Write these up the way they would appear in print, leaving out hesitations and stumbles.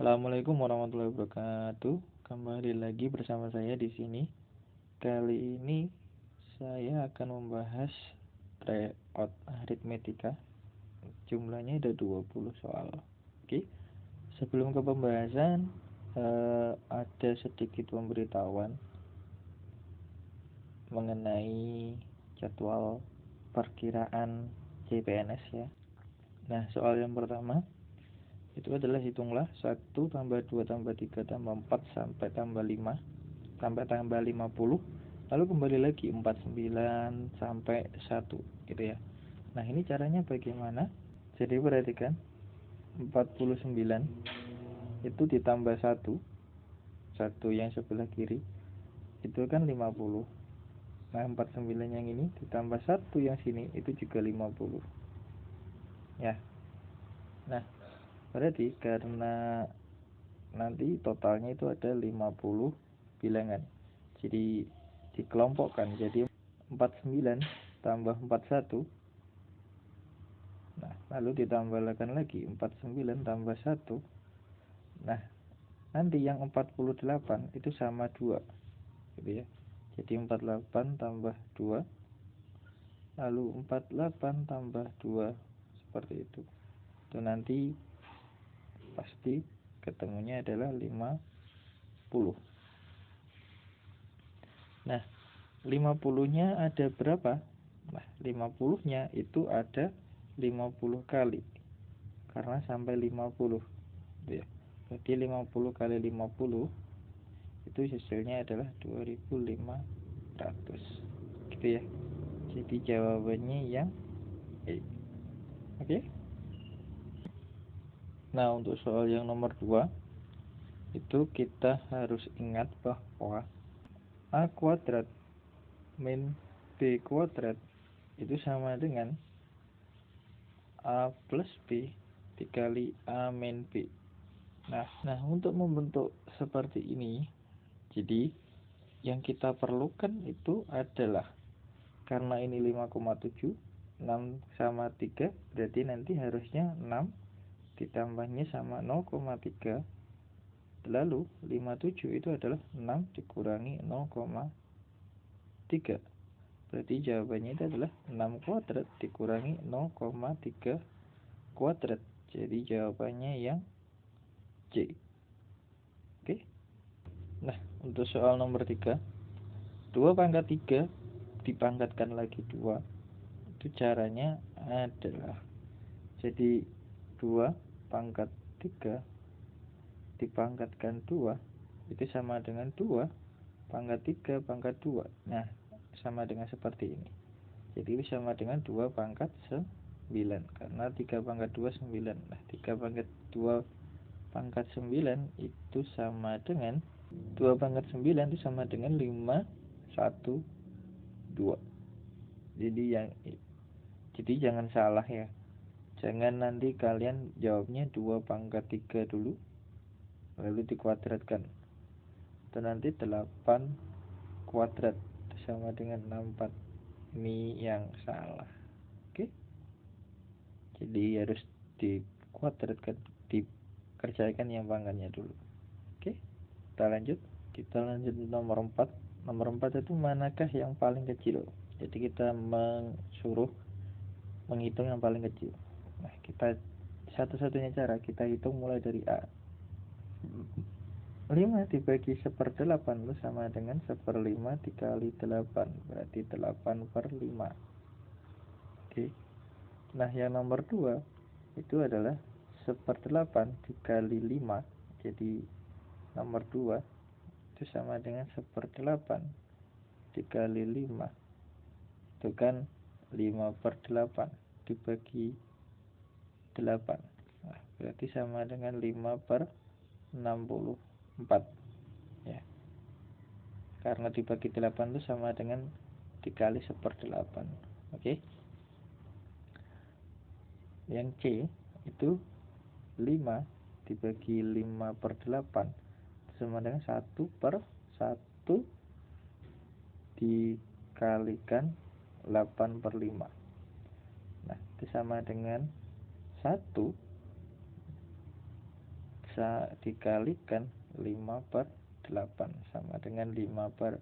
Assalamualaikum warahmatullahi wabarakatuh. Kembali lagi bersama saya di sini. Kali ini saya akan membahas tryout aritmetika. Jumlahnya ada 20 soal. Oke. Sebelum ke pembahasan, ada sedikit pemberitahuan mengenai jadwal perkiraan CPNS ya. Nah, soal yang pertama itu adalah hitunglah 1 tambah 2 tambah 3 tambah 4 sampai tambah 5 sampai tambah 50, lalu kembali lagi 49 sampai 1 gitu ya. Nah, ini caranya bagaimana? Jadi perhatikan, 49 itu ditambah 1 yang sebelah kiri itu kan 50. Nah, 49 yang ini ditambah 1 yang sini itu juga 50 ya. Nah, berarti karena nanti totalnya itu ada 50 bilangan, jadi dikelompokkan jadi 49 tambah 41. Nah, lalu ditambahkan lagi 49 tambah 1. Nah, nanti yang 48 itu sama 2 gitu ya. Jadi 48 tambah 2, lalu 48 tambah 2, seperti itu. Itu nanti pasti ketemunya adalah 50. Nah, 50-nya ada berapa? Nah, 50-nya itu ada 50 kali. Karena sampai 50 gitu ya. Jadi 50 kali 50 itu hasilnya adalah 2500 gitu ya. Jadi jawabannya yang E. Oke. Nah, untuk soal yang nomor 2 itu kita harus ingat bahwa A kuadrat min B kuadrat itu sama dengan A plus B dikali A min B. Nah, untuk membentuk seperti ini, jadi yang kita perlukan itu adalah, karena ini 5,7, 6 sama 3, berarti nanti harusnya 6 ditambahnya sama 0,3, lalu 57 itu adalah 6 dikurangi 0,3. Berarti jawabannya itu adalah 6 kuadrat dikurangi 0,3 kuadrat. Jadi jawabannya yang C. Oke. Nah, untuk soal nomor 3, 2 pangkat 3 dipangkatkan lagi 2. Itu caranya adalah, jadi 2 pangkat 3 dipangkatkan 2 itu sama dengan 2 pangkat 3 pangkat 2. Nah, sama dengan seperti ini. Jadi itu sama dengan 2 pangkat 9, karena 3 pangkat 2 9. Nah, 3 pangkat 2 pangkat 9 itu sama dengan 2 pangkat 9 itu sama dengan 5 1 2. Jadi jangan salah ya. Jangan nanti kalian jawabnya 2 pangkat 3 dulu lalu dikuadratkan. Itu nanti 8 kuadrat sama dengan 64. Ini yang salah. Oke. Jadi harus dikuadratkan, dikerjakan yang pangkatnya dulu. Oke. Kita lanjut nomor 4. Nomor 4 itu manakah yang paling kecil? Jadi kita mensuruh menghitung yang paling kecil. Nah, kita satu-satunya cara kita hitung mulai dari A. 5 dibagi 1/8 itu sama dengan 1/5 dikali 8, berarti 8/5. Oke. Nah, yang nomor 2 itu adalah 1/8 dikali 5. Jadi nomor 2 itu sama dengan 1/8 dikali 5. Itu kan 5/8 dibagi 8. Nah, berarti sama dengan 5/64 ya. Karena dibagi 8 itu sama dengan dikali 1/8. Oke. Yang C itu 5 dibagi 5/8 sama dengan 1/1 dikalikan 8/5. Nah, itu sama dengan 1 dikalikan 5/8 sama dengan 5/8.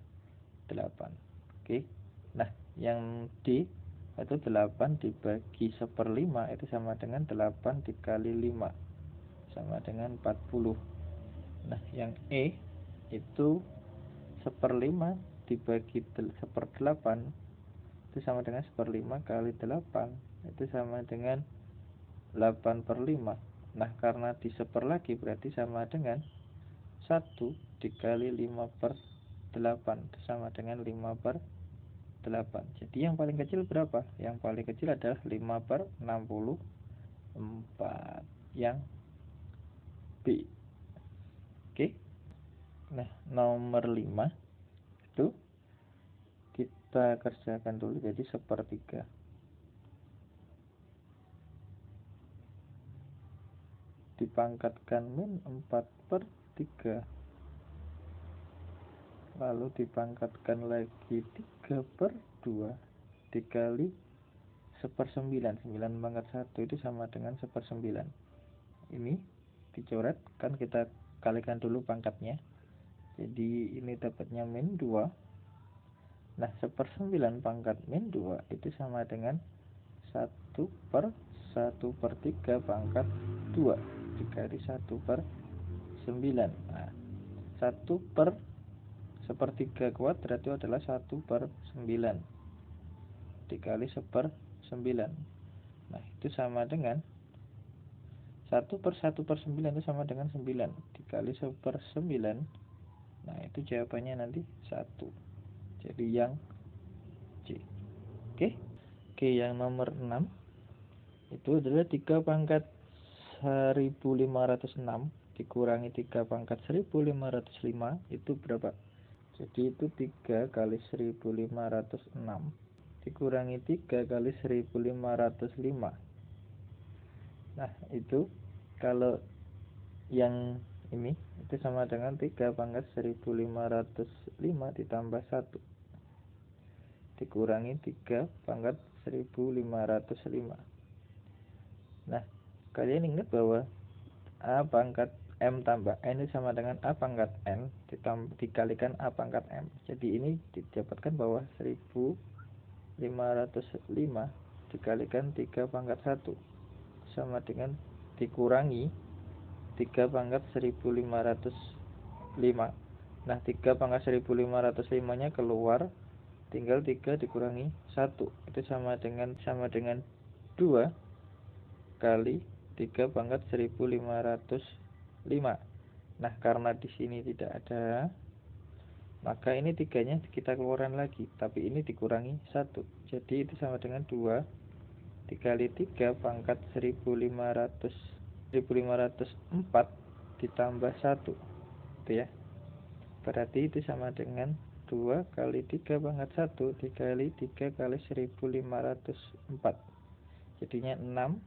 Oke. Nah, yang D itu 8 dibagi 1/5 itu sama dengan 8 dikali 5 sama dengan 40. Nah, yang E itu 1/5 dibagi 1/8 itu sama dengan 1/5 kali 8 itu sama dengan 8/5. Nah, karena di 1 lagi berarti sama dengan 1 dikali 5/8 itu sama dengan 5/8. Jadi yang paling kecil berapa? Yang paling kecil adalah 5/64, yang B. Oke. Nah, nomor 5 itu kita kerjakan dulu. Jadi 1/3 dipangkatkan min 4/3, lalu dipangkatkan lagi 3/2 dikali 1/9. 9 pangkat 1 itu sama dengan 1/9. Ini dicoret, kan kita kalikan dulu pangkatnya. Jadi ini dapatnya min 2. Nah, 1/9 pangkat min 2 itu sama dengan 1/1/3 pangkat 2 dikali 1/9. Nah, 1/1/3 kuadrat itu adalah 1/9 dikali 1/9. Nah, itu sama dengan 1/1/9 itu sama dengan 9 dikali 1/9. Nah, itu jawabannya nanti 1. Jadi yang C. Oke. Oke, yang nomor 6 itu adalah 3 pangkat 1506 dikurangi 3 pangkat 1505 itu berapa? Jadi itu 3 kali 1506 dikurangi 3 kali 1505. Nah, itu kalau yang ini itu sama dengan 3 pangkat 1505 ditambah 1 dikurangi 3 pangkat 1505. Nah, kalian ingat bahwa A pangkat M tambah N itu sama dengan A pangkat N dikalikan A pangkat M. Jadi ini didapatkan bahwa 1505 dikalikan 3 pangkat 1 sama dengan dikurangi 3 pangkat 1505. Nah, 3 pangkat 1505 nya keluar, tinggal 3 dikurangi 1 itu sama dengan 2 kali 3 pangkat 1505. Nah, karena di sini tidak ada, maka ini 3-nya kita keluarkan lagi, tapi ini dikurangi 1. Jadi itu sama dengan 2 dikali 3 pangkat 1504 ditambah 1. Itu ya. Berarti itu sama dengan 2 kali 3 pangkat 1 dikali 3 kali 1504. Jadinya 6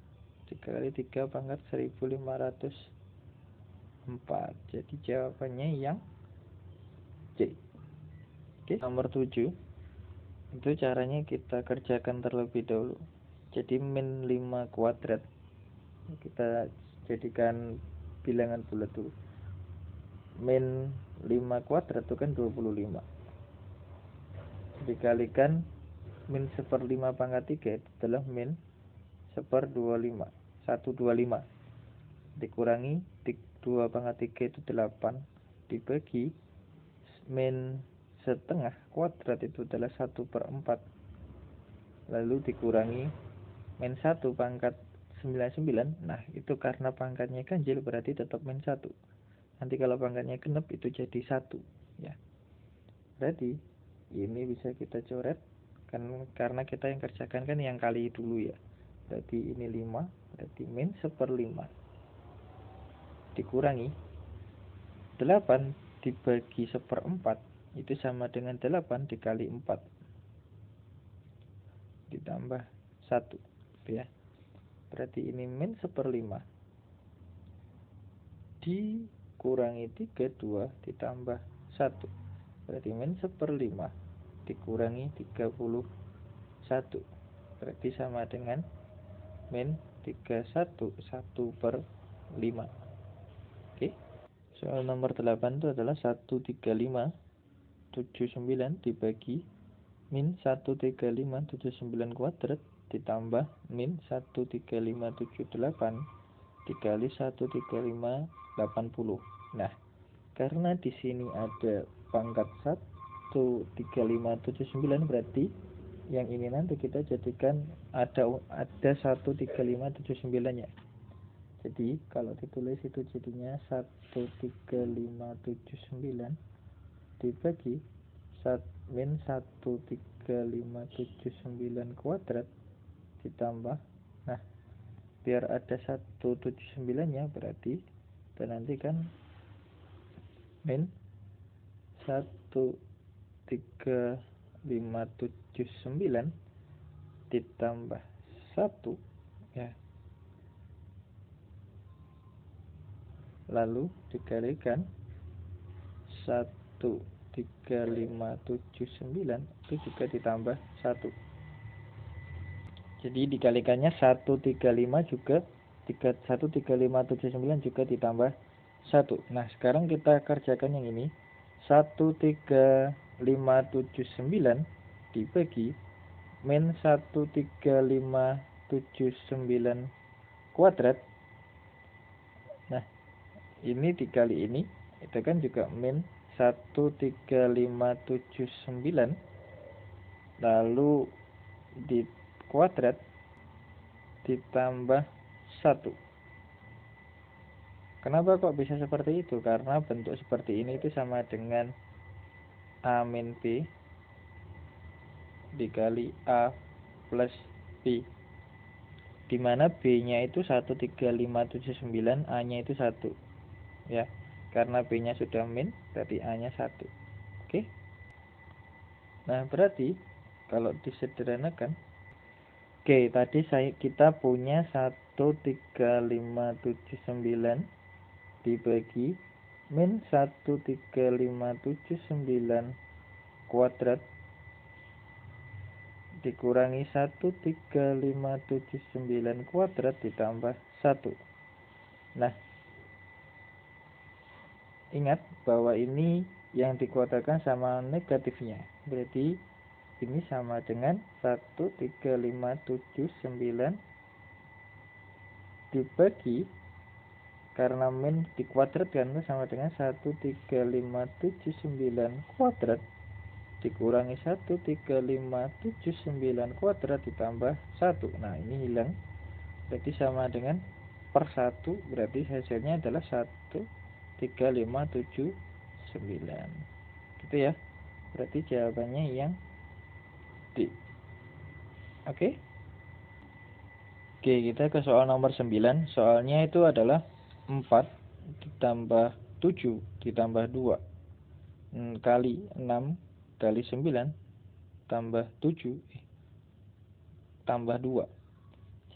dikali 3 pangkat 1504. Jadi jawabannya yang C. Oke, nomor 7 itu caranya kita kerjakan terlebih dahulu. Jadi min 5 kuadrat kita jadikan bilangan bulat dulu. Min 5 kuadrat itu kan 25 dikalikan min 1/5 pangkat 3 itu adalah min 1/25 dikurangi 2 pangkat 3 itu 8 dibagi min setengah kuadrat itu adalah 1/4, lalu dikurangi min 1 pangkat 99. Nah, itu karena pangkatnya ganjil berarti tetap min 1. Nanti kalau pangkatnya genap itu jadi 1 ya. Berarti ini bisa kita coret kan, karena kita yang kerjakan kan yang kali dulu ya. Berarti ini 5, berarti min 1/5 dikurangi 8 dibagi 1/4 itu sama dengan 8 dikali 4 ditambah 1 ya. Berarti ini min 1/5 dikurangi 32 ditambah 1. Berarti min 1/5 dikurangi 31. Berarti sama dengan min 31 1/5. Oke. Soal nomor 8 itu adalah 13579 dibagi min 13579 kuadrat ditambah min 13578 dikali 13580. Nah, karena di sini ada pangkat 13579, berarti yang ini nanti kita jadikan ada 13579 ya. Jadi kalau ditulis itu jadinya 13579 dibagi min 13579 kuadrat ditambah, nah biar ada 179 nya, berarti kita nanti kan min 13579 ditambah 1 ya, lalu dikalikan 13579 itu juga ditambah 1. Jadi dikalikannya 135 juga 13579 juga ditambah 1. Nah, sekarang kita kerjakan yang ini. 13579 dibagi min 13579 kuadrat. Nah, ini dikali ini, itu kan juga min 13579 lalu di kuadrat ditambah 1. Kenapa kok bisa seperti itu? Karena bentuk seperti ini itu sama dengan A min B dikali A plus B, dimana B nya itu 13579, A nya itu 1 ya, karena B nya sudah min berarti A nya 1. Oke. Nah, berarti kalau disederhanakan, oke, tadi kita punya 13579 dibagi min 13579 kuadrat dikurangi 13579 kuadrat ditambah 1. Nah, ingat bahwa ini yang dikuadratkan sama negatifnya, berarti ini sama dengan 13579 dibagi, karena min dikuadratkan itu sama dengan 13579 kuadrat dikurangi 13579 kuadrat ditambah 1. Nah, ini hilang, berarti sama dengan per 1, berarti hasilnya adalah 13579 gitu ya. Berarti jawabannya yang D. Oke. Oke, kita ke soal nomor 9. Soalnya itu adalah 4 ditambah 7 ditambah 2 kali 6 kali 9 tambah 7 tambah 2.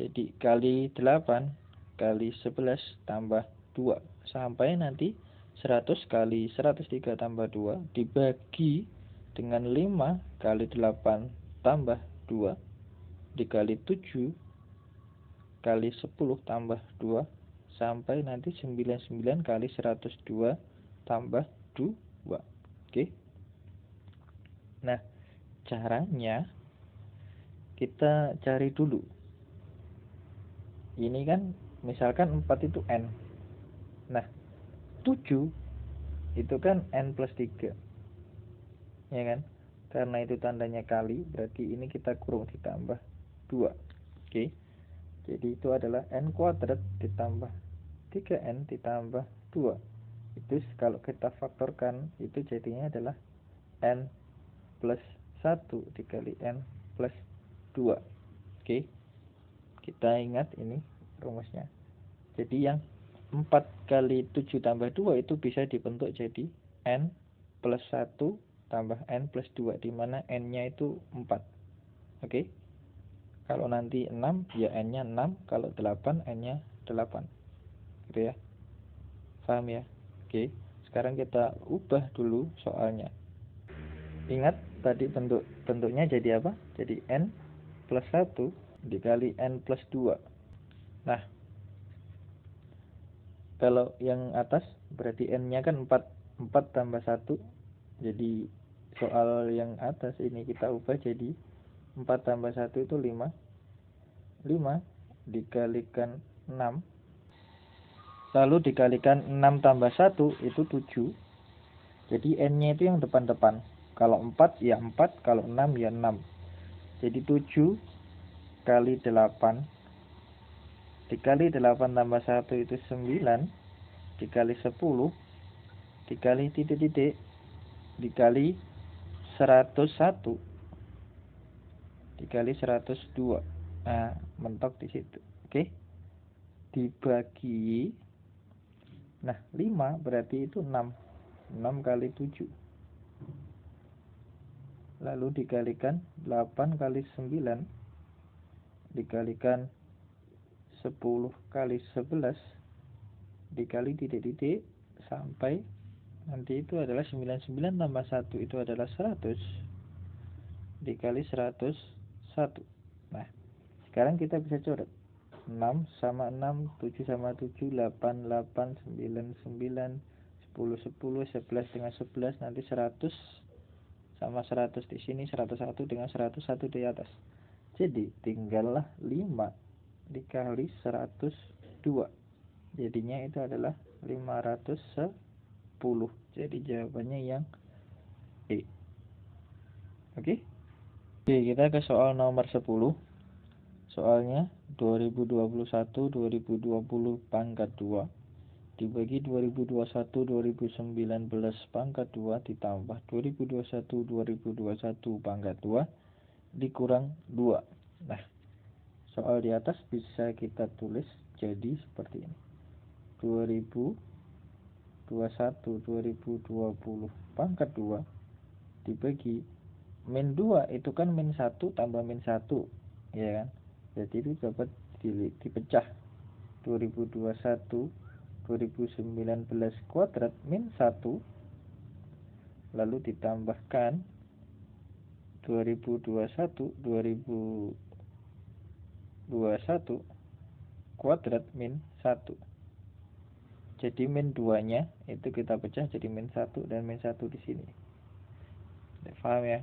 Jadi kali 8 kali 11 tambah 2 sampai nanti 100 kali 103 tambah 2 dibagi dengan 5 kali 8 tambah 2 dikali 7 kali 10 tambah 2 sampai nanti 99 kali 102 tambah 2. Oke. Nah, caranya kita cari dulu. Ini kan misalkan 4 itu N. Nah, 7 itu kan N plus 3. Ya kan? Karena itu tandanya kali, berarti ini kita kurung ditambah 2. Oke. Jadi itu adalah N kuadrat ditambah 3N ditambah 2. Itu kalau kita faktorkan, itu jadinya adalah N plus 1 dikali N plus 2. Oke. Kita ingat ini rumusnya. Jadi yang 4 kali 7 tambah 2 itu bisa dibentuk jadi N plus 1 tambah N plus 2, dimana N-nya itu 4. Oke. Kalau nanti 6, ya N-nya 6. Kalau 8, N-nya 8. Gitu ya. Paham ya? Oke. Sekarang kita ubah dulu soalnya. Ingat tadi bentuknya jadi apa? Jadi N plus 1 dikali N plus 2. Nah, Kalau yang atas berarti n-nya kan 4. 4 tambah 1. Jadi soal yang atas ini kita ubah jadi 4 tambah 1 itu 5. 5 dikalikan 6. Lalu dikalikan 6 tambah 1 itu 7. Jadi n-nya itu yang depan-depan. Kalau 4 ya 4, kalau 6 ya 6. Jadi 7 kali 8 dikali 8 tambah 1 itu 9, dikali 10, dikali titik-titik, dikali 101, dikali 102. Nah, mentok di situ. Oke. Dibagi, nah 5 berarti itu 6. 6 kali 7. Lalu dikalikan 8 kali 9, dikalikan 10 kali 11, dikali titik-titik, sampai nanti itu adalah 99 tambah 1 itu adalah 100, dikali 101. Nah, sekarang kita bisa coret. 6 sama 6, 7 sama 7, 8, 8, 9, 9, 10, 10, 11 dengan 11, nanti 100 sama 100 di sini, 101 dengan 101 di atas. Jadi tinggallah 5 dikali 102. Jadinya itu adalah 510. Jadi jawabannya yang E. Oke, kita ke soal nomor 10. Soalnya 2021-2020 pangkat 2 dibagi 2021-2019 pangkat 2 ditambah 2021-2021 pangkat 2 dikurang 2. Nah, soal di atas bisa kita tulis jadi seperti ini. 2021-2020 pangkat 2 dibagi min 2 itu kan min 1 tambah min 1, ya kan? Jadi itu dapat dipecah. 2021 2019 kuadrat min 1, lalu ditambahkan 2021 kuadrat min 1. Jadi min 2 nya itu kita pecah jadi min 1 dan min 1 di sini. Paham ya?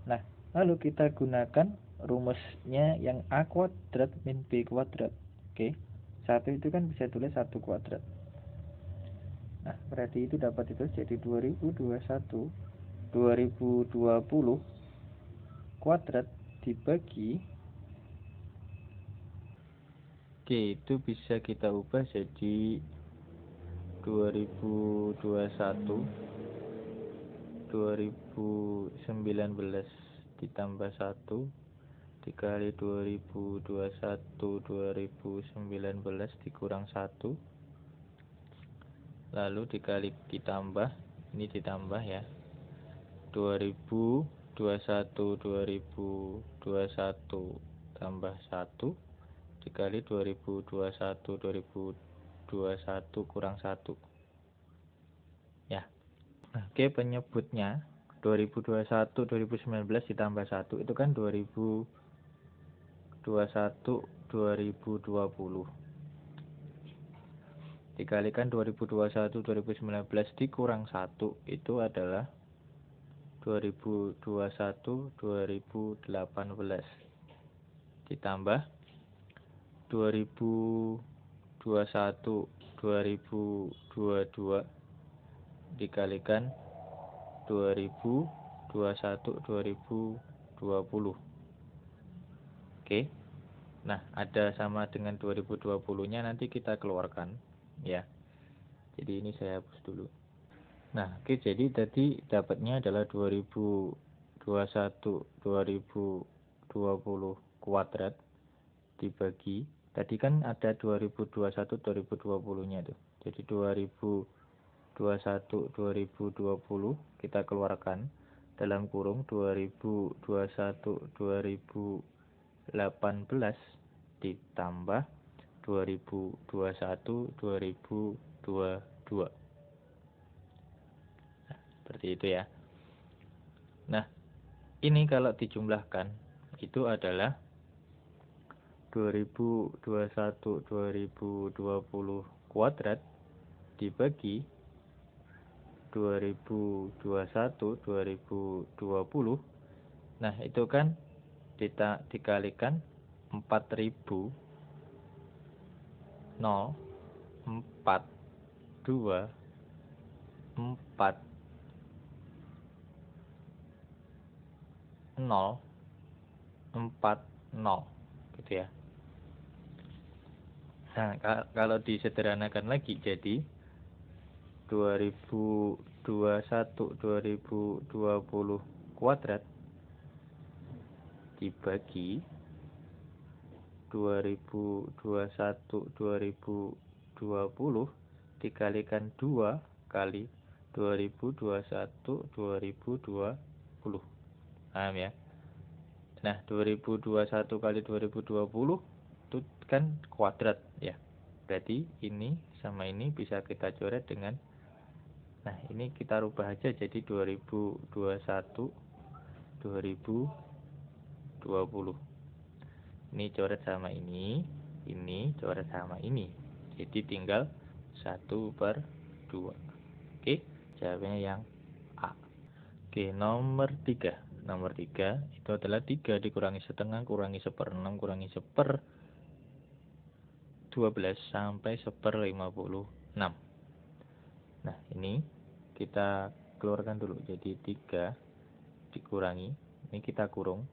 Nah, lalu kita gunakan rumusnya yang A kuadrat min B kuadrat. Oke. 1 itu kan bisa tulis 1 kuadrat. Nah, berarti itu dapat itu jadi 2021 2020 kuadrat dibagi, oke, itu bisa kita ubah jadi 2021 2019 ditambah 1 dikali 2021 2019 dikurang 1, lalu dikali ditambah, ini ditambah ya, 2021 2021 tambah 1 dikali 2021 2021 kurang 1 ya. Oke, penyebutnya 2021 2019 ditambah 1 itu kan 2021 2020 dikalikan 2021 2019 dikurang 1 itu adalah 2021 2018 ditambah 2021 2022 dikalikan 2021 2020. Oke. Nah, ada sama dengan 2020-nya nanti kita keluarkan ya. Jadi ini saya hapus dulu. Nah, oke, jadi tadi dapatnya adalah 2021 2020 kuadrat dibagi, tadi kan ada 2021 2020-nya tuh. Jadi 2021 2020 kita keluarkan dalam kurung 2021 2018 ditambah 2021 2022. Nah, seperti itu ya. Nah, ini kalau dijumlahkan itu adalah 2021 2020 kuadrat dibagi 2021 2020. Nah, itu kan kita dikalikan 4000 0 4 2 4 0 4 0 gitu ya. Nah, kalau disederhanakan lagi jadi 2021 2020 kuadrat dibagi 2021 2020 dikalikan 2 kali 2021 2020. Paham ya? Nah, 2021 kali 2020 itu kan kuadrat ya. Berarti ini sama ini bisa kita coret dengan, nah ini kita rubah aja jadi 2021 2020. Ini coret sama ini coret sama ini. Jadi tinggal 1/2. Oke, jawabannya yang A. Oke, nomor 3. Nomor 3 itu adalah 3 dikurangi setengah kurangi 1/6 kurangi 1/12 sampai 1/56. Nah, ini kita keluarkan dulu. Jadi 3 dikurangi, ini kita kurung,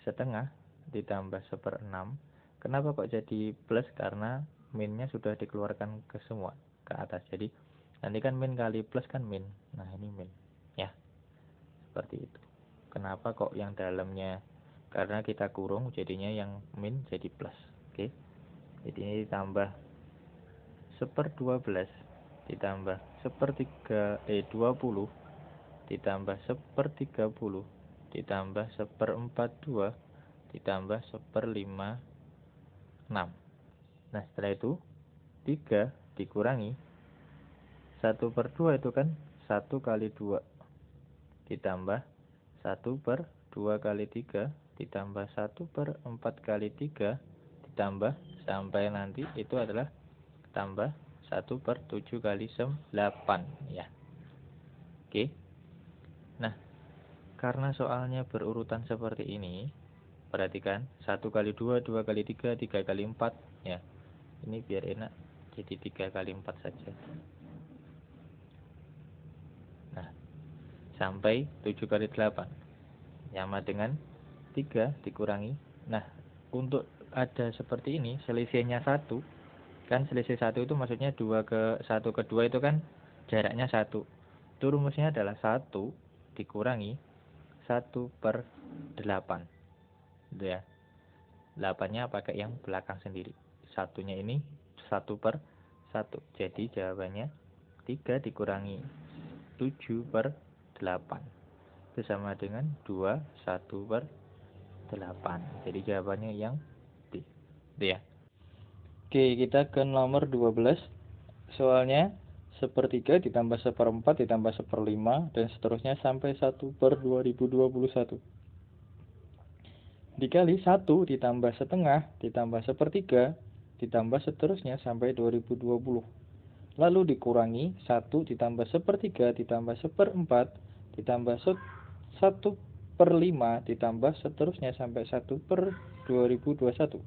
setengah ditambah 1/6. Kenapa kok jadi plus? Karena minnya sudah dikeluarkan ke semua, ke atas. Jadi nanti kan min kali plus kan min. Nah, ini min ya, seperti itu. Kenapa kok yang dalamnya? Karena kita kurung, jadinya yang min jadi plus. Oke, jadi ini ditambah 1/12 ditambah 20 ditambah 1/30 ditambah 1/42 ditambah 1/56. Nah, setelah itu 3 dikurangi 1/2 itu kan 1 kali 2 ditambah 1/2 kali 3 ditambah 1/4 kali 3 ditambah sampai nanti itu adalah tambah 1/7 kali 8 ya. Oke. Nah, karena soalnya berurutan seperti ini, perhatikan 1 kali 2, 2 kali 3, 3 kali 4 ya. Ini biar enak jadi 3 kali 4 saja. Nah, sampai 7 kali 8 sama dengan 3 dikurangi. Nah, untuk ada seperti ini selisihnya 1. Kan selisih 1 itu maksudnya 2 ke 1 ke 2 itu kan jaraknya 1. Itu rumusnya adalah 1 dikurangi 1/8. Gitu ya. 8-nya pakai yang belakang sendiri. Satunya ini 1/1. Jadi jawabannya 3 dikurangi 7/8. Itu sama dengan 2 1/8. Jadi jawabannya yang D. Itu ya. Oke, kita ke nomor 12. Soalnya 1/3 ditambah 1/4 ditambah 1/5 dan seterusnya sampai 1/2021. Dikali 1 ditambah setengah ditambah 1/3 ditambah seterusnya sampai 2020. Lalu dikurangi 1 ditambah 1/3 ditambah 1/4 ditambah 1/5 ditambah seterusnya sampai 1/2021.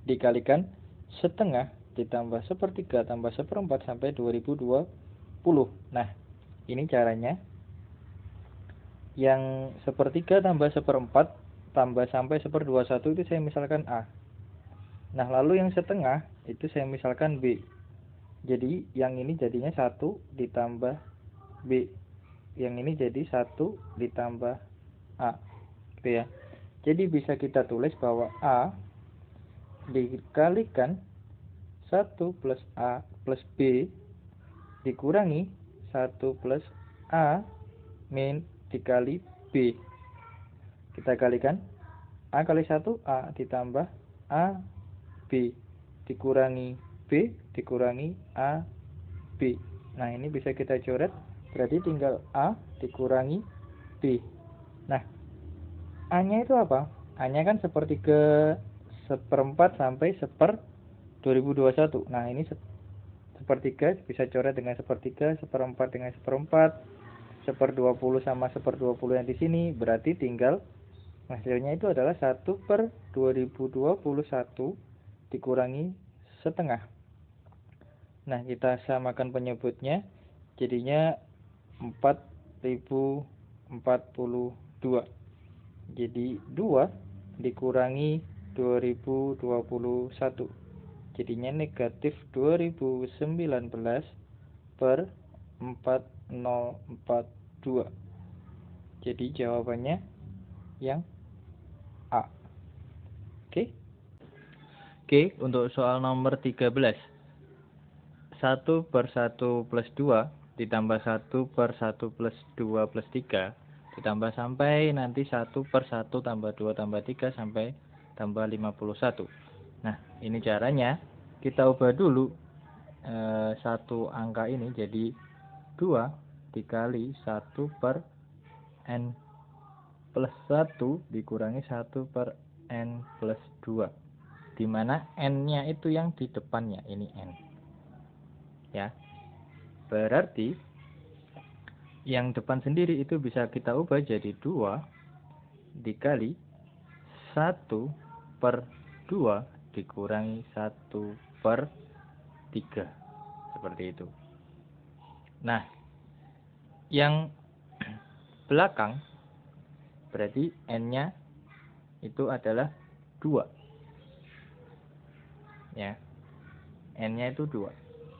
Dikalikan setengah ditambah 1/3 tambah 1/4 sampai 2020. Nah, ini caranya. Yang 1/3 tambah 1/4 tambah sampai 1/21 itu saya misalkan A. Nah, lalu yang setengah itu saya misalkan B. Jadi yang ini jadinya 1 ditambah B. Yang ini jadi 1 ditambah A. Gitu ya. Jadi bisa kita tulis bahwa A dikalikan 1 plus A plus B dikurangi 1 plus A min dikali B. Kita kalikan A kali 1 A ditambah A B dikurangi B dikurangi A B. Nah, ini bisa kita coret. Berarti tinggal A dikurangi B. Nah, A-nya itu apa? A-nya kan 1/4 sampai 1/2021. Nah, ini sepertiga bisa coret dengan sepertiga, seperempat dengan seperempat, 1/20 sama 1/20 yang di sini, berarti tinggal hasilnya itu adalah 1/2021 dikurangi setengah. Nah, kita samakan penyebutnya, jadinya 4042. Jadi 2 dikurangi 2021, jadinya negatif 2019 per 4042. Jadi jawabannya yang A. Oke. Oke, untuk soal nomor 13. 1/1 plus 2 ditambah 1/1 plus 2 plus 3 ditambah sampai nanti 1/1 tambah 2 tambah 3 sampai tambah 51. Nah, ini caranya kita ubah dulu satu angka ini jadi 2 dikali 1 per n plus 1 dikurangi 1 per n plus 2, dimana n-nya itu yang di depannya, ini n ya. Berarti yang depan sendiri itu bisa kita ubah jadi 2 dikali 1 per 2 dikurangi 1 per 3, seperti itu. Nah, yang belakang berarti n-nya itu adalah 2 ya. N-nya itu 2.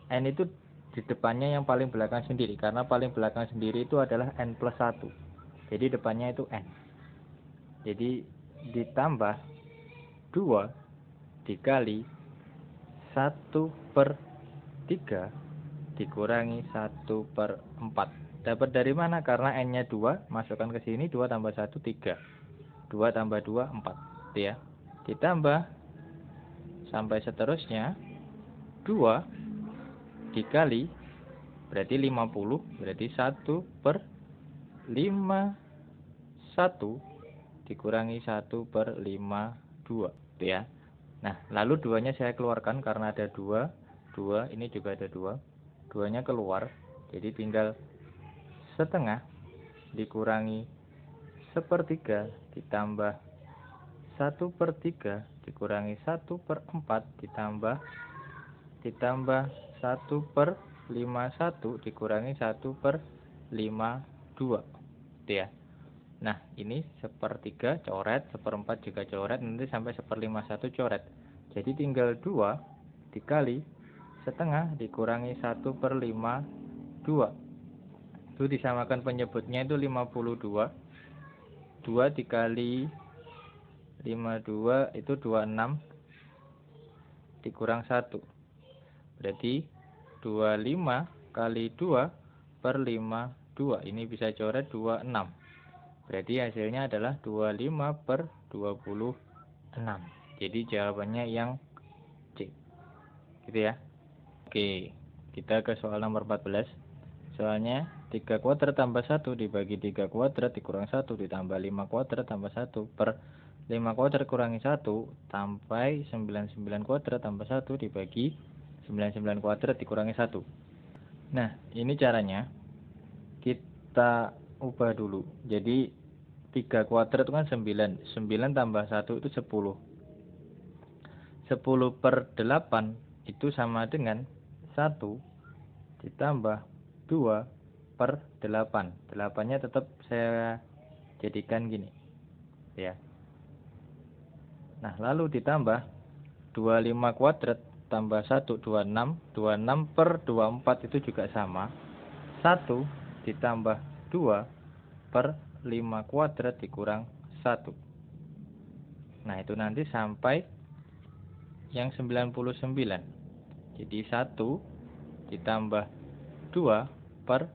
N itu di depannya yang paling belakang sendiri, karena paling belakang sendiri itu adalah n plus 1. Jadi depannya itu n. Jadi ditambah 2 dikali 1 per 3 dikurangi 1 per 4. Dapat dari mana? Karena n-nya 2, masukkan ke sini, 2 tambah 1, 3. 2 tambah 2, 4. Itu ya. Ditambah sampai seterusnya, 2 dikali, berarti 50, berarti 1 per 51 dikurangi 1 per 52. Itu ya. Nah, lalu 2-nya saya keluarkan karena ada 2. 2, ini juga ada 2. 2-nya keluar, jadi tinggal setengah dikurangi sepertiga ditambah 1 per 3 dikurangi 1 per 4 ditambah 1 per 51 dikurangi 1 per 52. Itu ya. Nah, ini sepertiga coret, seperempat juga coret, nanti sampai 1/51 coret. Jadi tinggal 2 dikali setengah dikurangi 1 per 52. Itu disamakan penyebutnya itu 52. 2 dikali 52 itu 26 dikurang 1. Berarti 25 kali 2 per 52. Ini bisa coret 26. Berarti hasilnya adalah 25 per 26. Jadi jawabannya yang C. Gitu ya. Oke, kita ke soal nomor 14. Soalnya 3 kuadrat tambah 1 dibagi 3 kuadrat dikurang 1 ditambah 5 kuadrat tambah 1 per 5 kuadrat kurangi 1 sampai 99 kuadrat tambah 1 dibagi 99 kuadrat dikurangi 1. Nah, ini caranya kita ubah dulu. Jadi 3 kuadrat itu kan 9. 9 tambah 1 itu 10. 10 per 8 itu sama dengan 1 ditambah 2 per 8. 8-nya tetap saya jadikan gini. Ya. Nah, lalu ditambah 25 kuadrat tambah 1, 26. 26 per 24 itu juga sama. 1 ditambah 2 per 5 kuadrat dikurang 1. Nah, itu nanti sampai yang 99. Jadi 1 ditambah 2 per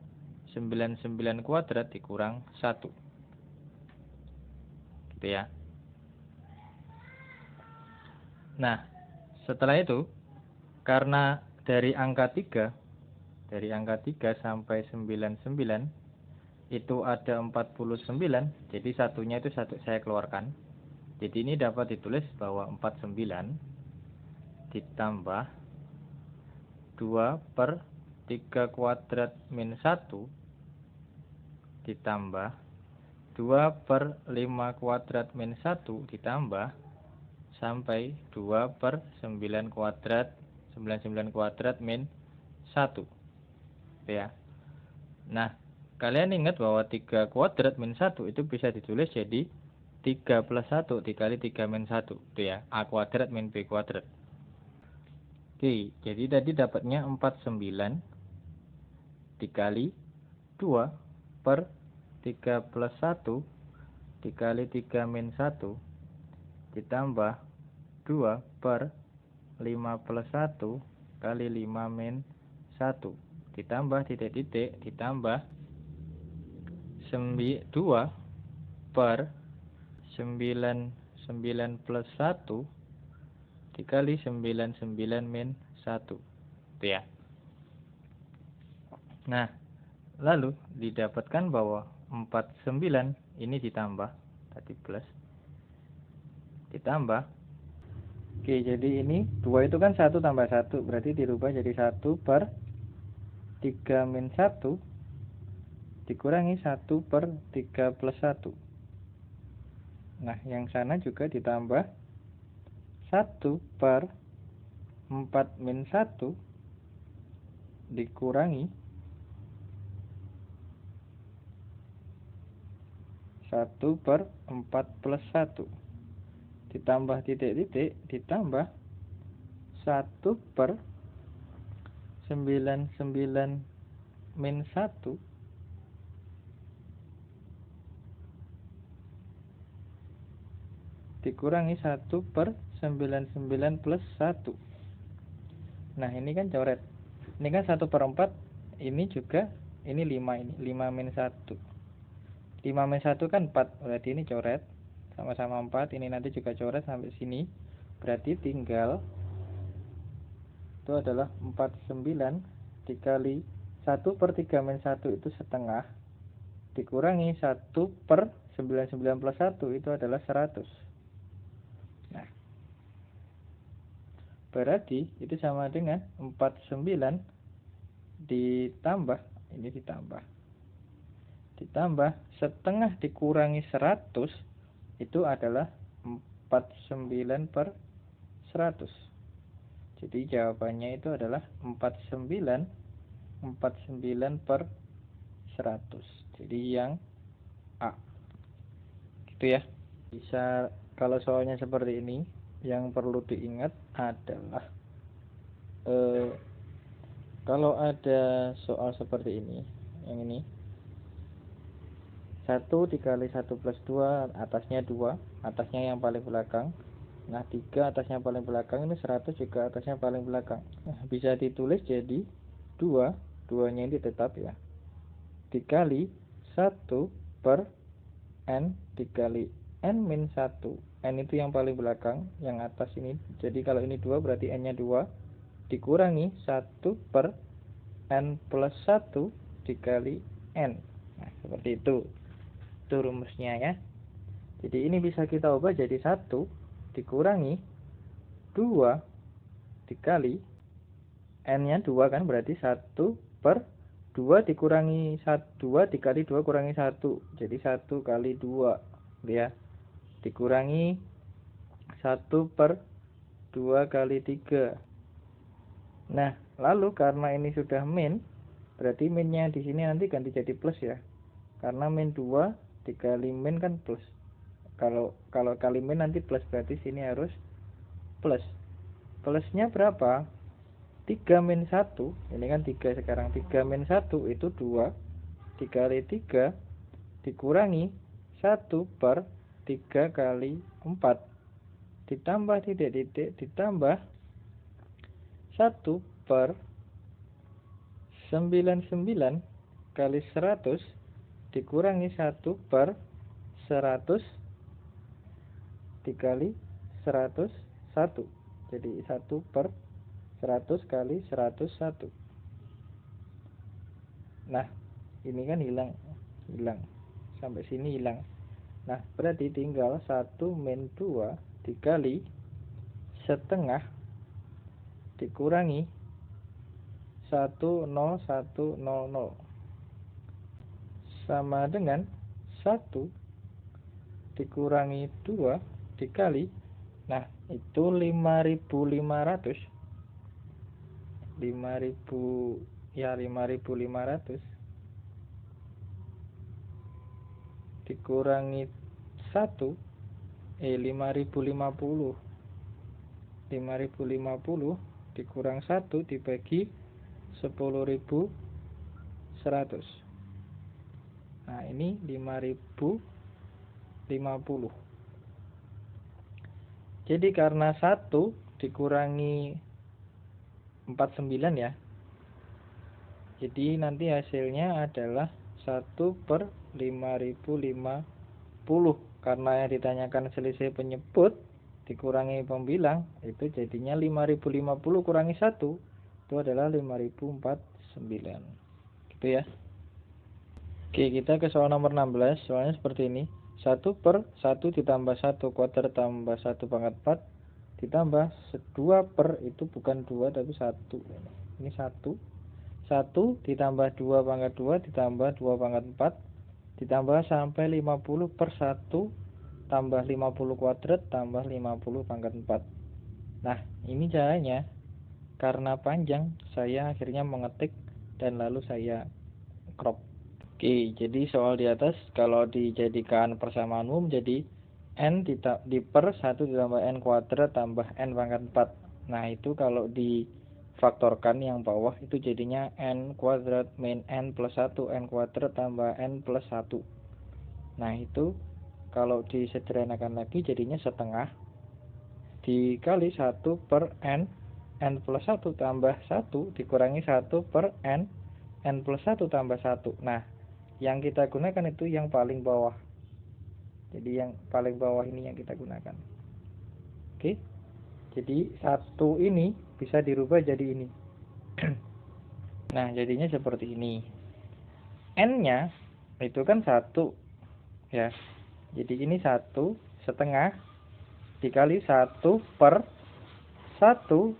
99 kuadrat dikurang 1. Gitu ya. Nah, setelah itu, karena dari angka 3 sampai 99 itu ada 49, jadi satunya itu saya keluarkan. Jadi ini dapat ditulis bahwa 49 ditambah 2 per 3 kuadrat min 1 ditambah 2 per 5 kuadrat min 1 ditambah sampai 2 per 9 kuadrat 99 kuadrat min 1 ya. Nah, kalian ingat bahwa 3 kuadrat min 1 itu bisa ditulis jadi 3 plus 1 dikali 3 min 1 itu ya, A kuadrat min B kuadrat. Oke, jadi tadi dapatnya 49 dikali 2 per 3 plus 1 dikali 3 min 1 ditambah 2 per 5 plus 1 kali 5 min 1 ditambah titik-titik ditambah 2 per 99 plus 1 dikali 99 min 1 itu ya. Nah, lalu didapatkan bahwa 49 ini ditambah tadi plus ditambah. Oke, jadi ini 2 itu kan 1 tambah 1 berarti dirubah jadi 1 per 3 min 1 dikurangi 1 per 3 plus 1. Nah, yang sana juga ditambah 1 per 4 min 1 dikurangi 1 per 4 plus 1 ditambah titik-titik ditambah 1 per 99 min 1 dikurangi 1 per 99 plus 1. Nah, ini kan coret. Ini kan 1 per 4, ini juga, ini 5 ini. 5 min 1. 5 min 1 kan 4, berarti ini coret. Sama-sama 4, ini nanti juga coret sampai sini. Berarti tinggal, itu adalah 49 dikali 1 per 3 min 1 itu setengah. Dikurangi 1 per 99 plus 1 itu adalah 100. Nah, berarti itu sama dengan 49 ditambah, ini ditambah setengah dikurangi 100 itu adalah 49 per 100. Jadi jawabannya itu adalah 49 per 100. Jadi yang A. Gitu ya. Bisa, kalau soalnya seperti ini, yang perlu diingat adalah kalau ada soal seperti ini, yang ini 1 dikali 1 plus 2, atasnya 2, atasnya yang paling belakang. Nah, 3 atasnya paling belakang, ini 100 juga atasnya paling belakang. Nah, bisa ditulis jadi 2, 2-nya ini tetap ya, dikali 1 per N dikali N min 1. N itu yang paling belakang, yang atas ini. Jadi kalau ini 2 berarti N-nya 2 dikurangi 1 per N plus 1 dikali N. Nah, seperti itu. Itu rumusnya ya. Jadi ini bisa kita ubah jadi 1 dikurangi 2 dikali N-nya 2 kan, berarti 1 per 2 dikurangi 2 dikali 2 kurangi 1. Jadi 1 kali 2 ya, dikurangi 1 per 2 kali 3. Nah, lalu karena ini sudah min, berarti minnya di sini nanti ganti jadi plus ya. Karena min 2 dikali min kan plus. Kalau kali min nanti plus, berarti sini harus plus. Plusnya berapa? 3 min 1, ini kan 3 sekarang. 3 min 1 itu 2 dikali 3 dikurangi 1 per 3 kali 4 ditambah titik-titik ditambah 1 per 99 kali 100 dikurangi 1 per 100 dikali 101. Jadi 1 per 100 kali 101. Nah, ini kan hilang. Sampai sini hilang. Nah, berarti tinggal 1 min 2 dikali setengah dikurangi 10100 sama dengan 1 dikurangi 2 dikali, nah itu 5500 dikurangi 1 5050 dikurang 1 dibagi 10.100. Nah ini 5050. Jadi karena 1 dikurangi 49 ya, jadi nanti hasilnya adalah 1/5050. Karena yang ditanyakan selisih penyebut dikurangi pembilang, itu jadinya 5050 kurangi 1, itu adalah 5049. Gitu ya. Oke, kita ke soal nomor 16. Soalnya seperti ini. 1/1 ditambah 1 kuadrat tambah 1 pangkat 4 ditambah 2 per, itu bukan 2 tapi 1. Ini 1. 1 ditambah 2 pangkat 2 ditambah 2 pangkat 4 ditambah sampai 50 per 1 tambah 50 kuadrat tambah 50 pangkat 4. Nah, ini caranya. Karena panjang, saya akhirnya mengetik dan lalu saya crop. Oke, jadi soal di atas kalau dijadikan persamaan umum jadi n di per 1 ditambah n kuadrat tambah n pangkat 4. Nah, itu kalau difaktorkan yang bawah itu jadinya n kuadrat min n plus 1 n kuadrat tambah n plus 1. Nah, itu kalau disederhanakan lagi jadinya setengah dikali 1 per n plus 1 tambah 1 dikurangi 1 per n plus 1 tambah 1. Nah, yang kita gunakan itu yang paling bawah. Jadi yang paling bawah ini yang kita gunakan. Oke. Jadi 1 ini bisa dirubah jadi ini. Nah, jadinya seperti ini. N-nya itu kan 1 ya. Jadi ini 1 setengah dikali 1 per 1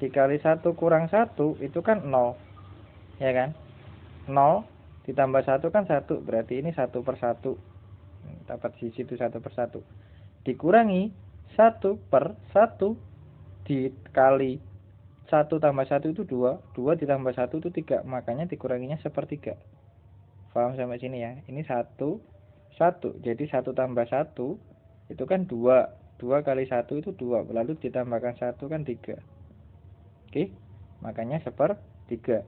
dikali 1 kurang 1 itu kan 0. Ya kan? 0 ditambah 1 kan 1, berarti ini 1/1. Dapat di situ 1/1. Dikurangi 1/1 dikali 1 tambah 1 itu 2. 2 ditambah 1 itu 3. Makanya dikuranginya 1/3. Paham sampai sini ya? Ini 1. Jadi 1 tambah 1 itu kan 2. 2 kali 1 itu 2. Lalu ditambahkan 1 kan 3. Oke? Makanya 1/3.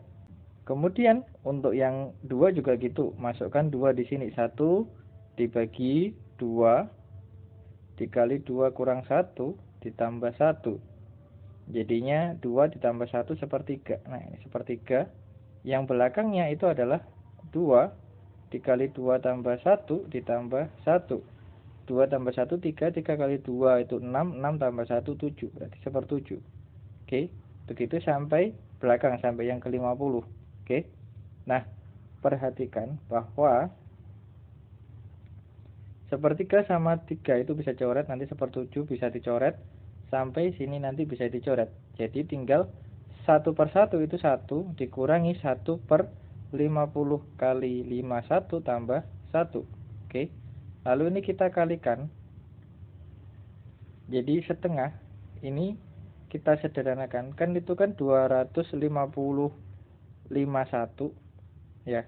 Kemudian untuk yang 2 juga gitu, masukkan 2 di sini. 1 dibagi 2 dikali 2 kurang 1 ditambah 1. Jadinya 2 ditambah 1 1/3. Nah, ini 1/3. Yang belakangnya itu adalah 2 dikali 2 tambah 1 ditambah 1. 2 tambah 1 3, 3 kali 2 itu 6, 6 tambah 1 7, berarti 1/7. Oke, begitu sampai belakang, sampai yang ke-50. Oke. Nah, perhatikan bahwa 1/3 sama 3 itu bisa coret, nanti 1/7 bisa dicoret, sampai sini nanti bisa dicoret. Jadi tinggal 1/1 itu 1 dikurangi 1/50 kali 51 tambah 1. Oke. Lalu ini kita kalikan. Jadi setengah ini kita sederhanakan. Kan itu kan 250 51 ya.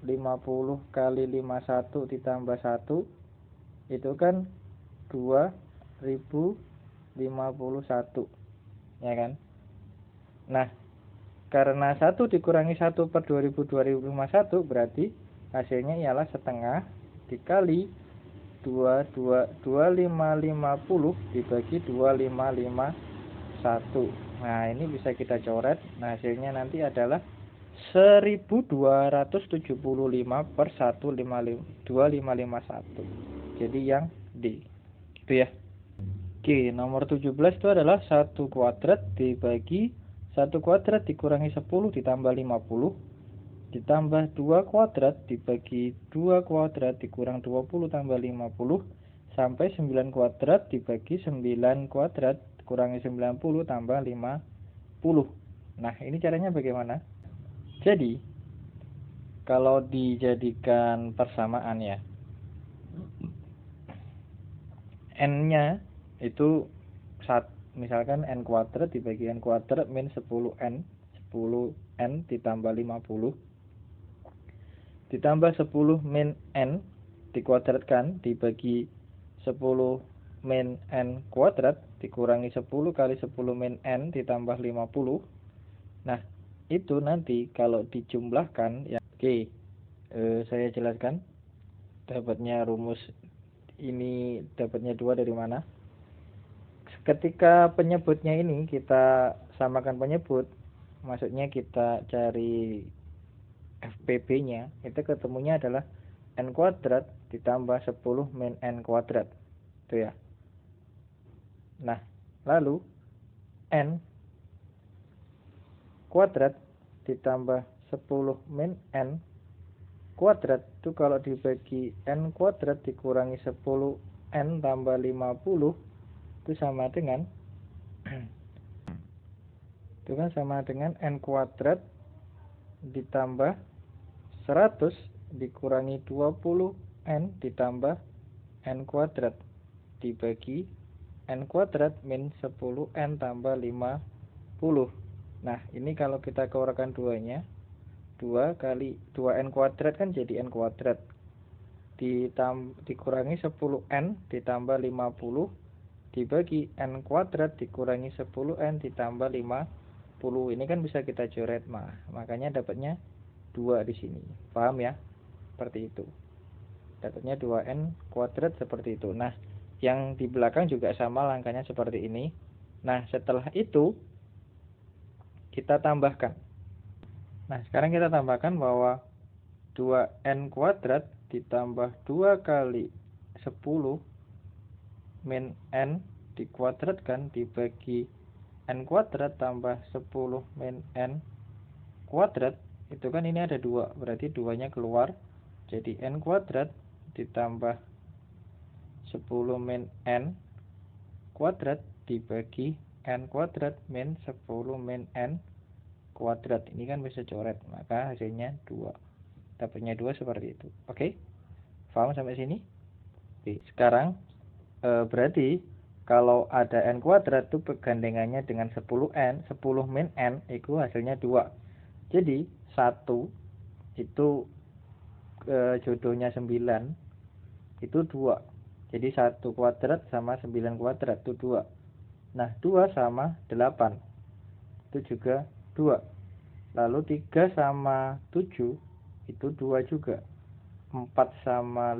50 kali 51 ditambah 1 itu kan 2051 ya kan. Nah, karena 1 dikurangi 1 per 2051 berarti hasilnya ialah setengah dikali 2550 dibagi 2551. Nah, ini bisa kita coret. Nah, hasilnya nanti adalah 1275 per 2551. Jadi yang D. Itu ya. Oke, nomor 17 itu adalah 1 kuadrat dibagi 1 kuadrat dikurangi 10 ditambah 50 ditambah 2 kuadrat dibagi 2 kuadrat dikurang 20 tambah 50 sampai 9 kuadrat dibagi 9 kuadrat kurangi 90 tambah 50. Nah, ini caranya bagaimana? Jadi, kalau dijadikan persamaan ya, N-nya itu misalkan N kuadrat dibagi N kuadrat min 10N, 10N ditambah 50 ditambah 10 min N dikuadratkan dibagi 10 min N kuadrat dikurangi 10 kali 10 min N ditambah 50. Nah, itu nanti kalau dijumlahkan ya, oke, saya jelaskan. Dapatnya rumus ini, dapatnya 2 dari mana? Ketika penyebutnya ini kita samakan penyebut, maksudnya kita cari FPB-nya, itu ketemunya adalah N kuadrat ditambah 10 min N kuadrat. Itu ya. Nah, lalu N kuadrat ditambah 10 min N kuadrat itu kalau dibagi N kuadrat dikurangi 10 N tambah 50 itu sama dengan itu kan sama dengan N kuadrat ditambah 100 dikurangi 20 N ditambah N kuadrat dibagi N kuadrat min 10 N tambah 50. Nah, ini kalau kita keluarkan duanya, 2 kali 2N kuadrat kan jadi N kuadrat dikurangi 10N ditambah 50 dibagi N kuadrat dikurangi 10N ditambah 50. Ini kan bisa kita coret, makanya dapatnya 2 di sini. Paham ya? Seperti itu. Dapatnya 2N kuadrat seperti itu. Nah, yang di belakang juga sama langkahnya seperti ini. Nah, setelah itu kita tambahkan. Nah, sekarang kita tambahkan bahwa 2N kuadrat ditambah 2 kali 10 min N dikuadratkan dibagi N kuadrat tambah 10 min N kuadrat, itu kan ini ada 2, berarti 2-nya keluar, jadi N kuadrat ditambah 10 min N kuadrat dibagi N kuadrat min 10 min N kuadrat. Ini kan bisa coret, maka hasilnya 2. Dapatnya 2 seperti itu. Oke? Paham sampai sini? Oke, sekarang berarti kalau ada N kuadrat itu pegandengannya dengan 10N, 10 min N itu hasilnya 2. Jadi 1 itu jodohnya 9 itu 2. Jadi 1 kuadrat sama 9 kuadrat itu 2. Nah, 2 sama 8 itu juga 2. Lalu 3 sama 7 itu 2 juga. 4 sama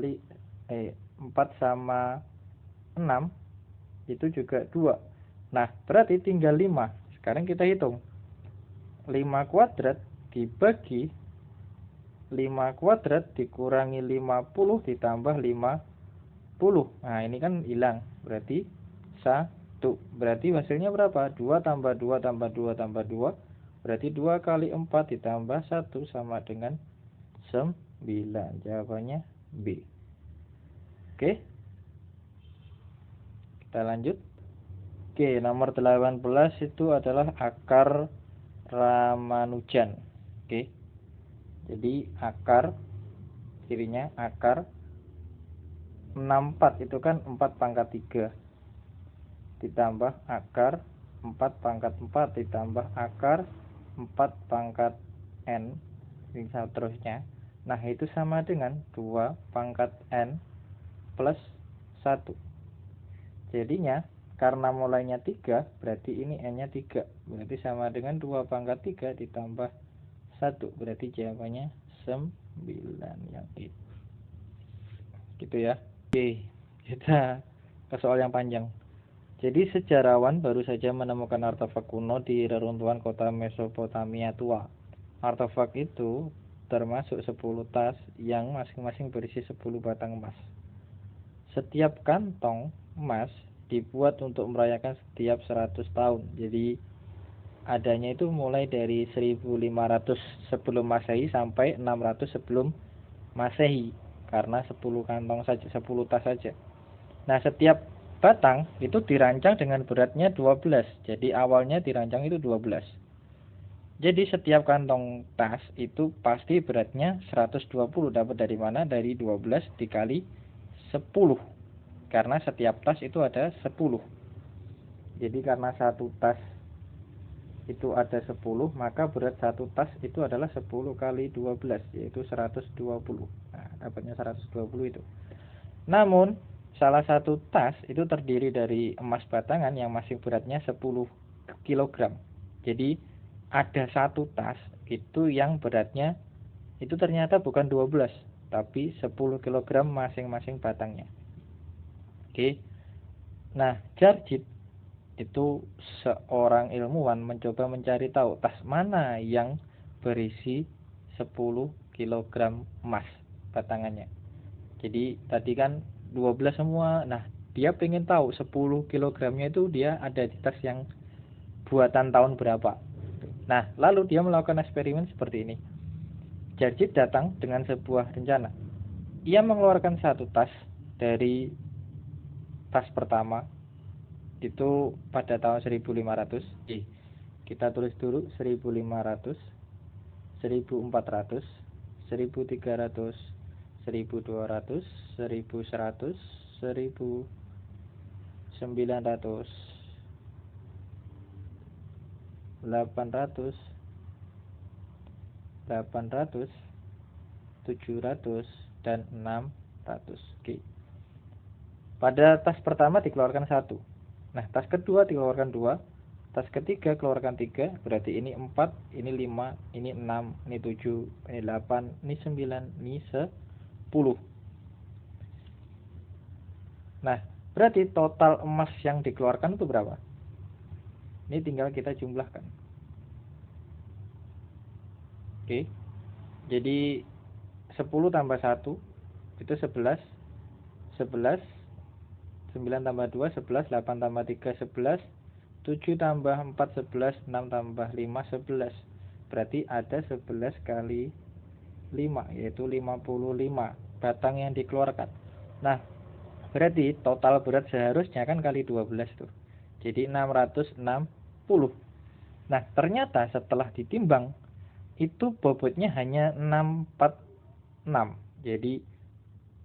6 itu juga 2. Nah, berarti tinggal 5. Sekarang kita hitung. 5 kuadrat dibagi 5 kuadrat dikurangi 50 ditambah 50. Nah, ini kan hilang. Berarti 1. Berarti hasilnya berapa? 2 tambah 2 tambah 2 tambah 2. Berarti 2 kali 4 ditambah 1 sama dengan 9. Jawabannya B. Oke. Kita lanjut. Oke, nomor 18 itu adalah akar Ramanujan. Oke. Jadi akar, kirinya akar 64 itu kan 4 pangkat 3 ditambah akar 4 pangkat 4 ditambah akar 4 pangkat N, ini seterusnya. Nah, itu sama dengan 2 pangkat N plus 1. Jadinya karena mulainya 3, berarti ini N-nya 3. Berarti sama dengan 2 pangkat 3 ditambah 1. Berarti jawabannya 9 yang itu. Gitu ya. Oke, kita ke soal yang panjang. Jadi sejarawan baru saja menemukan artefak kuno di reruntuhan kota Mesopotamia tua. Artefak itu termasuk 10 tas yang masing-masing berisi 10 batang emas. Setiap kantong emas dibuat untuk merayakan setiap 100 tahun. Jadi adanya itu mulai dari 1500 sebelum Masehi sampai 600 sebelum Masehi, karena 10 kantong saja, 10 tas saja. Nah, setiap batang itu dirancang dengan beratnya 12. Jadi awalnya dirancang itu 12. Jadi setiap kantong tas itu pasti beratnya 120. Dapat dari mana? Dari 12 dikali 10. Karena setiap tas itu ada 10. Jadi karena satu tas itu ada 10, maka berat satu tas itu adalah 10 kali 12, yaitu 120. Nah, dapatnya 120 itu. Namun, salah satu tas itu terdiri dari emas batangan yang masih beratnya 10 kg. Jadi, ada satu tas itu yang beratnya itu ternyata bukan 12, tapi 10 kg masing-masing batangnya. Oke. Nah, Jarjit itu seorang ilmuwan mencoba mencari tahu tas mana yang berisi 10 kg emas batangannya. Jadi tadi kan 12 semua. Nah, dia pengen tahu 10 kilogramnya itu dia ada di tas yang buatan tahun berapa. Nah, lalu dia melakukan eksperimen seperti ini. Jarjit datang dengan sebuah rencana. Ia mengeluarkan satu tas dari tas pertama itu pada tahun 1500. Kita tulis dulu 1500, 1400, 1300, 1200, 1100, 1900, 800, 800, 700, dan 600. Oke. Pada tas pertama dikeluarkan 1. Nah, tas kedua dikeluarkan 2. Tas ketiga keluarkan 3. Berarti ini 4, ini 5, ini 6, ini 7, ini 8, ini 9, ini 10. Nah, berarti total emas yang dikeluarkan itu berapa? Ini tinggal kita jumlahkan. Oke. Jadi 10 tambah 1 itu 11. 11, 9 tambah 2 11, 8 tambah 3 11, 7 tambah 4 11, 6 tambah 5 11. Berarti ada 11 kali 5, yaitu 55 batang yang dikeluarkan. Nah, berarti total berat seharusnya kan kali 12 tuh. Jadi 660. Nah, ternyata setelah ditimbang itu bobotnya hanya 646. Jadi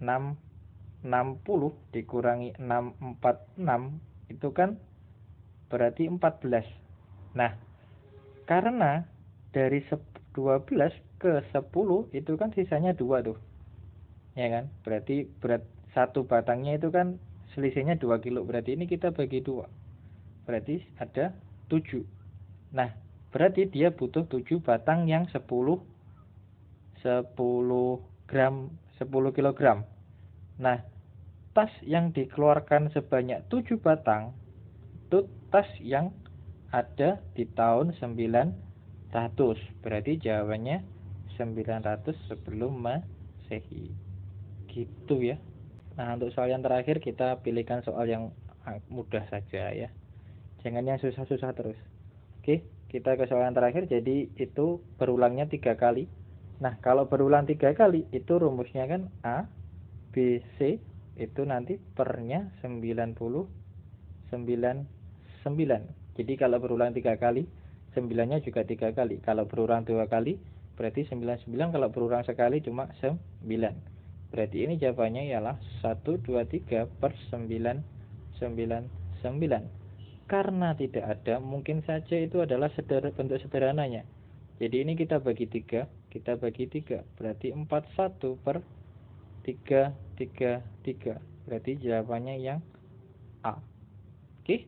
660 dikurangi 646 itu kan berarti 14. Nah, karena dari 12 ke 10 itu kan sisanya 2 tuh. Ya kan? Berarti berat satu batangnya itu kan selisihnya 2 kilo. Berarti ini kita bagi 2. Berarti ada 7. Nah, berarti dia butuh 7 batang yang 10 gram, 10 kilogram. Nah, tas yang dikeluarkan sebanyak 7 batang itu tas yang ada di tahun 900. Berarti jawabannya 900 sebelum Masehi. Gitu ya. Nah, untuk soal yang terakhir kita pilihkan soal yang mudah saja ya. Jangan yang susah-susah terus. Oke, kita ke soal yang terakhir. Jadi itu berulangnya 3 kali. Nah, kalau berulang 3 kali itu rumusnya kan A, B, C itu nanti pernya 99. Jadi kalau berulang 3 kali, 9-nya juga 3 kali. Kalau berulang 2 kali, berarti 99. Kalau berulang sekali cuma 9. Berarti ini jawabannya ialah 1, 2, 3 per 999. Karena tidak ada, mungkin saja itu adalah bentuk sederhananya. Jadi ini kita bagi 3, berarti 41 per 3, 3, 3. Berarti jawabannya yang A. Oke.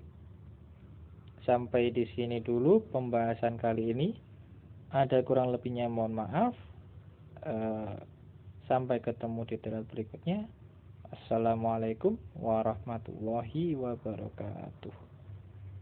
Sampai di sini dulu pembahasan kali ini. Ada kurang lebihnya mohon maaf. Sampai ketemu di tutorial berikutnya. Assalamualaikum warahmatullahi wabarakatuh.